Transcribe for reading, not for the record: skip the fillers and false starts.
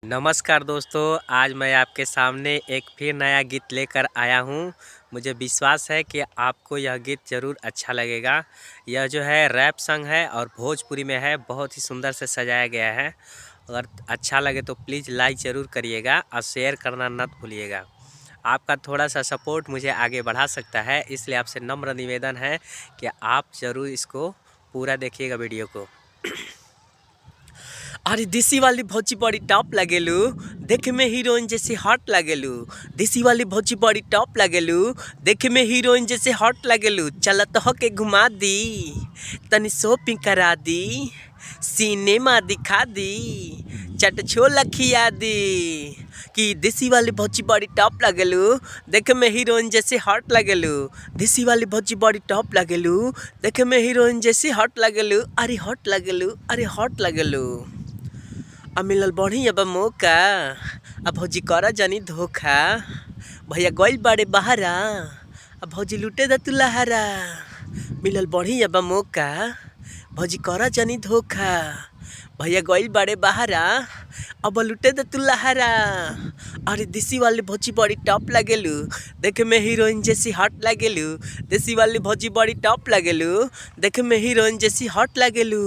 नमस्कार दोस्तों, आज मैं आपके सामने एक फिर नया गीत लेकर आया हूँ। मुझे विश्वास है कि आपको यह गीत ज़रूर अच्छा लगेगा। यह जो है रैप सॉन्ग है और भोजपुरी में है, बहुत ही सुंदर से सजाया गया है। अगर अच्छा लगे तो प्लीज़ लाइक ज़रूर करिएगा और शेयर करना मत भूलिएगा। आपका थोड़ा सा सपोर्ट मुझे आगे बढ़ा सकता है, इसलिए आपसे नम्र निवेदन है कि आप ज़रूर इसको पूरा देखिएगा वीडियो को। अरे देसी वाली भौजी बड़ी टॉप लगेलू, देखे में हीरोइन जैसे हॉट लगेलू। देसी वाली भौजी बड़ी टॉप लगेलू, देखे में हीरोइन जैसे हॉट लगेलू। चल तो के घुमा दी, तनी शॉपिंग करा दी, सिनेमा दिखा दी, चट छोला खिया दी। कि देसी वाली भौजी बड़ी टॉप लगेलू, देखे में हीरोइन जैसे हॉट लगेलू। देसी वाली भौजी बड़ी टॉप लगेलू, देखे में हीरोइन जैसे हॉट लगेलू। अरे हॉट लगेलू, अरे हॉट लगेलू। अब मिलल बढ़ी अब मौका, अब भौजी करा जानी धोखा। भैया गइल बाड़े बहारा, अब भौजी लुटे दा तू लहारा। मिलल बढ़ी अब मौका, भौजी करा जानी धोखा। भैया गइल बाड़े बहारा, अब लुटे दा तू लहारा। अरे देसी वाली भौजी बड़ी टॉप लगेलू, देखे में हीरोइन जैसी हॉट लगेलू। देसी वाली भौजी बड़ी टॉप लगेलू, देखे में हीरोइन जैसी हॉट लगेलू।